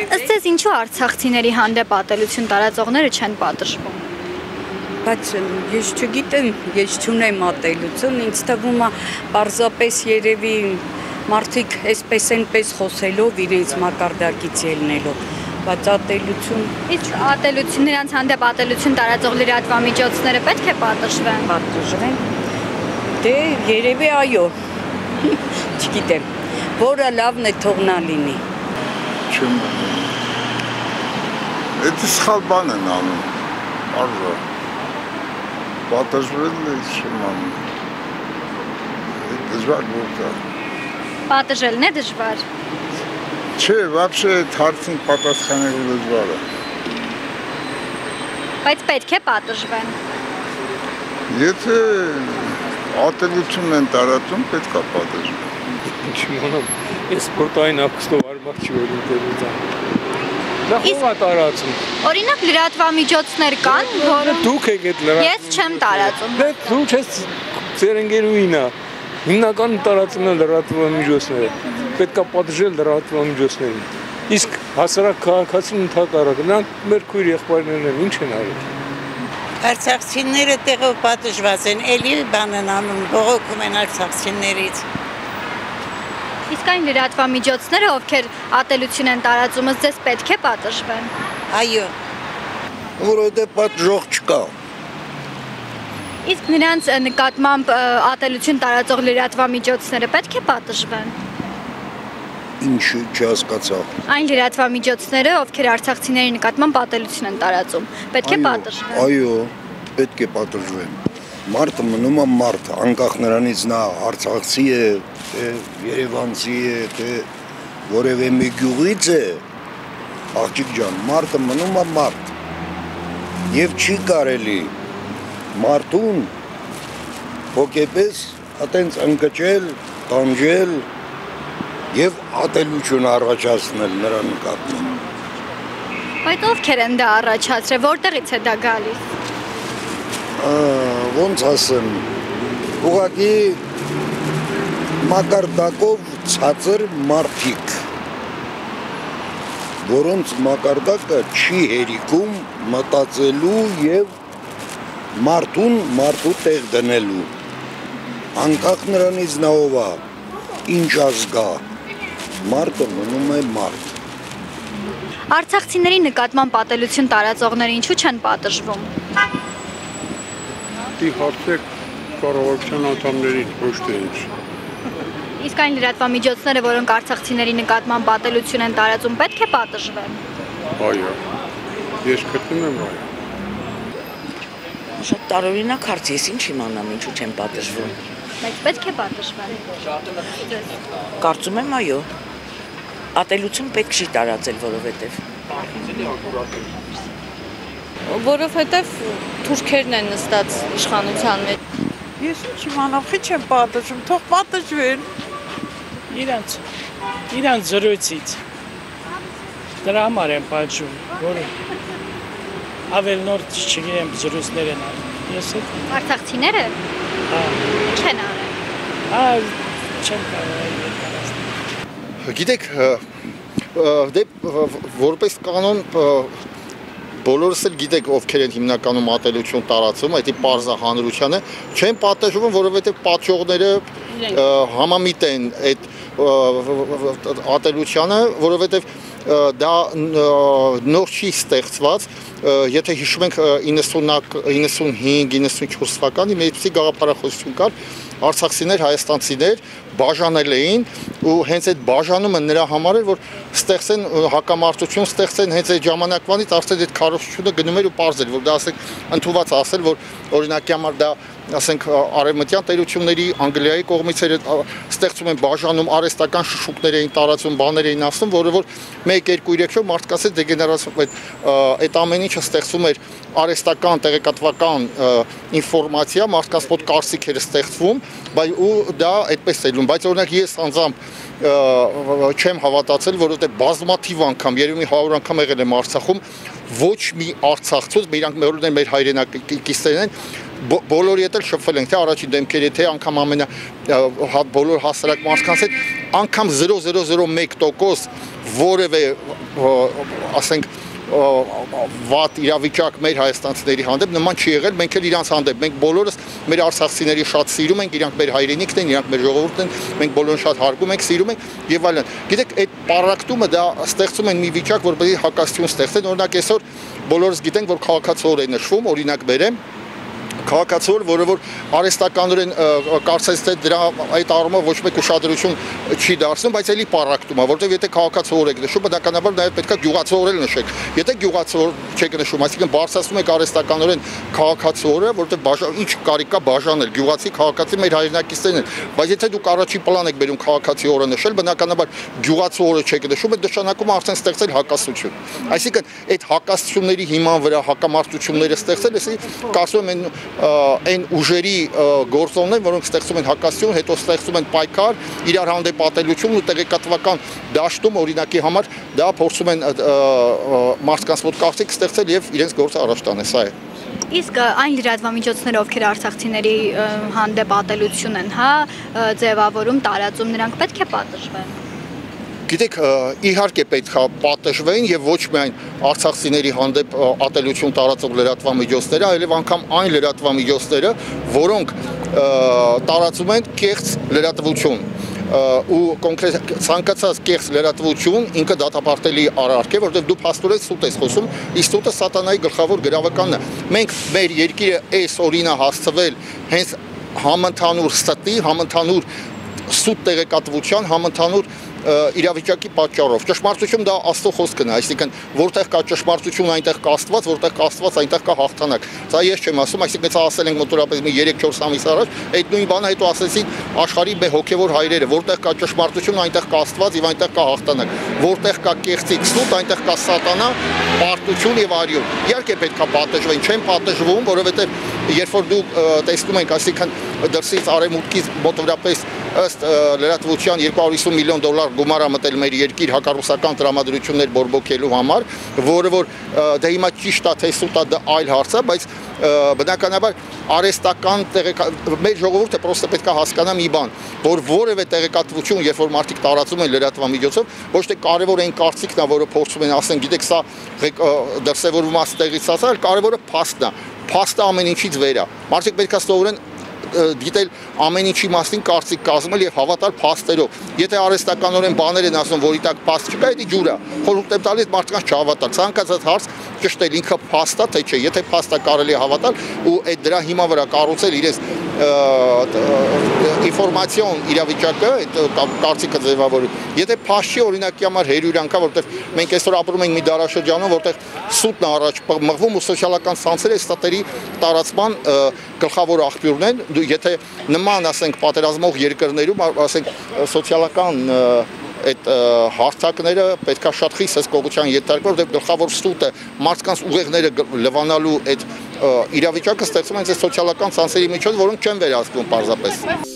Ըստ ձեզ ինչու արցախցիների հանդեպ ատելություն տարածողները չեն պատժվում։ Բայց ես չգիտեմ, ես չունեմ ատելություն, ինձ թվում է պարզապես երևի մարդիկ այսպես այնպես խոսելով իրենց մակարդակից ելնելով, բայց ատելություն։ Իսկ ատելություն նրանց հանդեպ ատելություն տարածող լրատվամիջոցները պետք է պատժվեն։ Պատժվեն։ Դե երևի այո։ Չգիտեմ, որը լավն է թող նա լինի։ Չեմ։ Դա սխալ բան են անում։ Արժա։ Պատժվել է չեմ անում։ Դժվար գործ է։ Պատժելն է դժվար։ Չէ, вообще հարցին պատասխանելու դժվար է։ Բայց պետք է պատժվեն։ Եթե ատելություն են տարածում, պետք է պատժվեն։ Չիմանամ, ես սպորտային ակստով արմակ չի որ ինտերնետան։ Դա ով է տարածում։ Օրինակ լրատվամիջոցներ կան, որոնք Դուք եք այդ լրատվում։ Ես չեմ տարածում։ Դե դու չես ձեր ընկերուհին է։ Հիմնականում տարածում են լրատվամիջոցները։ Պետք է պատժել լրատվամիջոցներին։ Իսկ հասարակ քաղաքացին ընդհակառակը նրանք մեր քույր եղբայրներն են, ինչ են արել։ Արցախցիները տեղով պատժված են, էլի բան են անում, բողոքում են արցախցիներից։ Իսկ այն լրատվամիջոցները, ովքեր ատելություն են տարածում, ըստ ձեզ պետք է պատժվեն։ Այո։ Որովհետև պատժող չկա։ Իսկ նրանց նկատմամբ ատելություն տարածող լրատվամիջոցները պետք է պատժվեն։ Ինչ չհասկացա։ Այն լրատվամիջոցները, ովքեր արցախցիների նկատմամբ ատելություն են տարածում, պետք է պատժվեն։ Այո, պետք է պատժվեն։ Մարդը մնում է մարդ, անկախ նրանից նա արցախցի է, թե երևանցի է, թե որևէ մի գյուղից է, աղջիկ ջան, մարդը մնում է մարդ։ Եվ չի կարելի մարդուն հոգեպես այտենց ընկճել, տանջել եւ ատելություն առաջացնել նրա նկատմամբ։ Բայց ովքեր են դա առաջացրել, որտեղից է դա գալիս։ Ոնց ասեմ, ուղղակի մակարդակով ցածր մարդիկ, որոնց մակարդակը չի հերիքում մտածելու եւ մարդու տեղ դնելու, անկախ նրանից նա ով է, ինչ ազգա, մարդը մնում է մարդ։ Արցախցիների նկատմամբ ատելություն տարածողները ինչու չեն պատժվում։ Դի հարցեք կառավարության անդամներին, ոչ թե ինչ։ Իսկ այն լրատվամիջոցները, որոնք արցախցիների նկատմամբ ատելություն են տարածում, պետք է պատժվեն։ Այո։ Ես գտնում եմ այո։ Շատ տարօրինակ հարց, ես ինչ իմանամ, ինչու չեմ պատժվում։ Բայց պետք է պատժվեն։ Կարծում եմ այո։ Ատելություն պետք չի տարածել, որովհետև։ Որովհետև թուրքերն են նստած իշխանության մեջ։ Ես ինչ իմանամ, խի չեմ պատժում, թող պատժվեն։ Իրանց զրույցից։ Դրա համար եմ պատժում, որը ավել նոր չգիտեմ զրույցներ են արել։ Ես էլ Արցախցիները։ հա Չեն արել։ հա չեմ կարող։ Գիտեք, դե որպես կանոն բոլորս էլ գիտեք ովքեր են հիմնականում ատելություն տարածում, այդ պարզա հանրությանը չեն պատժվում, որովհետև պատժողները համամիտ են այդ ատելությանը, որովհետև դա նոր չի ստեղծված, եթե հիշում ենք 95-94 թվականի մեծի գաղափարախոսություն կար, արցախցիներ, հայաստանցիներ բաժանել էին ու հենց այդ բաժանումը նրա համար էր, որ ստեղծեն հակամարտություն, ստեղծեն հենց այդ ժամանակվանից արդեն այդ քարոզությունը գնում էր ու պարզ էր, որ դա ասենք ընդունված ասել, որ օրինակի համար դա ասենք արևմտյան տերությունների Անգլիայի կողմից էր ստեղծում են բաժանում արհեստական շշուկներ էին տարածում, բաներ էին ասում, որը որ 1-2-3 շո մարդկասի դեգեներացիա այդ ամեն ինչը ստեղծում էր արհեստական տեղեկատվական ինֆորմացիա, մարդկանց մոտ կարծիք էր ստեղծվում, բայց ու դա այդպես էր լինում, բայց օրինակ ես անձամբ չեմ հավատացել, որովհետև բազմաթիվ անգամ, երևի 100 անգամ եղել եմ Արցախում, ոչ մի արցախցուց, իրանք մեր հայրենակիցներն են, բոլորի հետ էլ շփվել ենք, թե առաջին դեմքերի, թե անգամ բոլոր հասարակ մարդկանց հետ, անգամ 0.001% որևէ ասենք վատ իրավիճակ մեր հայաստանցիների հանդեպ նման չի եղել, մենք էլ իրանց հանդեպ, մենք բոլորս մեր արցախցիների շատ սիրում ենք, իրանք մեր հայրենիքն են, իրանք մեր ժողովուրդն են, մենք բոլորին շատ հարգում ենք, սիրում ենք եւ այլն։ Գիտեք, այդ պարակտումը դա ստեղծում են մի վիճակ, որպեսզի հակասություն ստեղծեն, օրինակ այսօր բոլորս գիտենք, որ քաղաքացիոր է նշվում, օրինակ բերեմ քաղաքացիոր, որը որ արհեստականորեն կարծես թե դրա այդ առումով ոչ մեկ ուշադրություն չի դարձնում, բայց էլի պարակտում է, որովհետև եթե քաղաքացիոր եք նշում, բնականաբար նաև պետք է գյուղացիոր էլ նշեք։ Եթե գյուղացիոր չեք նշում, այսինքն բարձրացնում եք արհեստականորեն քաղաքացիորը, որովհետև ինչ կարիք կա բաժանել, գյուղացի քաղաքացի մեր հայրենակիցներն են, բայց եթե դուք առաջի պլան եք բերում քաղաքացիորը նշել, բնականաբար գյուղացիորը չեք նշում, այդ նշանակում է արդեն ստեղծել հակասություն։ Այսինքն այդ հակասությունների հիման վրա հակամարտությունները ստեղծել, այսինքն կարծում եմ այն ուժերի գործոններ, որոնք ստեղծում են հակասություն, հետո ստեղծում են պայքար, իրար հանդեպ ատելություն ու տեղեկատվական դաշտում օրինակի համար դա փորձում են մարդկանց մոտ կարծիք ստեղծել եւ իրենց գործը առաջ տանել, սա է։ Իսկ այն լրատվամիջոցները, ովքեր արցախցիների հանդեպ ատելություն են, ձևավորում, տարածում, նրանք պետք է պատժվեն։ Գիտեք, իհարկե պետք է պատժվեն եւ ոչ միայն արցախցիների հանդեպ ատելություն տարածող լրատվամիջոցները, այլև անգամ այն լրատվամիջոցները, որոնք տարածում են կեղծ լրատվություն ու կոնկրետ ցանկացած կեղծ լրատվություն ինքը դատապարտելի արարք է, որովհետև դու փաստորեն սուտ ես խոսում, իսկ սուտը սատանայի գլխավոր գրավականն է։ Մենք մեր երկիրը այս օրինը հասցվել հենց համընդհանուր ստի, համընդհանուր սուտ տեղեկատվության, համընդհանուր իրավիճակի պատճառով։ Ճշմարտություն դա Աստծո խոսքն է, այսինքն որտեղ կա ճշմարտություն, այնտեղ կա Աստված, որտեղ կա Աստված, այնտեղ կա հաղթանակ։ Սա ես չեմ ասում, այսինքն սա ասել ենք մոտորապես մի 3-4 ամիս առաջ, այդ նույն բանը հետո ասեցին աշխարհի հոգևոր հայրերը, որտեղ կա ճշմարտություն, այնտեղ կա Աստված եւ այնտեղ կա հաղթանակ։ Որտեղ կա կեղծիք սուտ, այնտեղ կա սատանա, պարտություն եւ արյուն։ Իհարկե պետք է պատժվեն, չեն պատժվում, որովհետեւ երբ որ դուք տեսնում եք, այսինքն դրսից արևմուտքից մոտավորապես ըստ լրատվության 250 միլիոն դոլար գումար մտել մեր երկիր հակառուսական տրամադրություններ բորբոքելու համար, որը որ դա հիմա ճիշտ է թե սուտ է, դա այլ հարց է, բայց բնականաբար արհեստական մեր ժողովուրդը պրոստը պետք է հասկանա մի բան, որ որևէ տեղեկատվություն, երբ որ մարդիկ տարածում են լրատվամիջոցով, ոչ թե կարևոր այն կարծիքն է, որը փորձում են ասեն, գիտեք, սա դրսևորվում է ստեղից ասել, կարևորը փաստն է, փաստը ամեն ինչից վեր է։ Մարդիկ պետք է սովորեն դիտել ամեն ինչի մասին կարծիք կազմել եւ հավատալ փաստերով։ Եթե արհեստականորեն բաներ են ասում, որի տակ փաստ չկա, դա ջուր է։ Խորհուրդ եմ տալիս մարդկանց չհավատալ։ Ցանկացած հարց ճշտել ինքը փաստ է, թե չէ։ Եթե փաստ է կարելի է հավատալ ու այդ դրա հիմա վրա կառուցել իրենց ինֆորմացիոն իրավիճակը, այդ կարծիքը ձևավորել։ Եթե փաստ չի, օրինակի համար հերյուրանքա, որտեղ մենք այսօր ապրում ենք մի դարաշրջանում, որտեղ սուտն առաջ մղվում ու սոցիալական ցանցերը ստատերի տարածման գլխավոր աղբյուրն են։ Եթե նման, ասենք, պատերազմող երկրներում, ասենք, սոցիալական այդ հարթակները պետք է շատ խիստ հսկողության ենթարկվեն, որտեղ գլխավոր սուտը մարդկանց ուղեղները լվանալու այդ իրավիճակը ստեղծում են այս սոցիալական ցանցերի միջոց, որոնք չեն վերահսկվում պարզապես։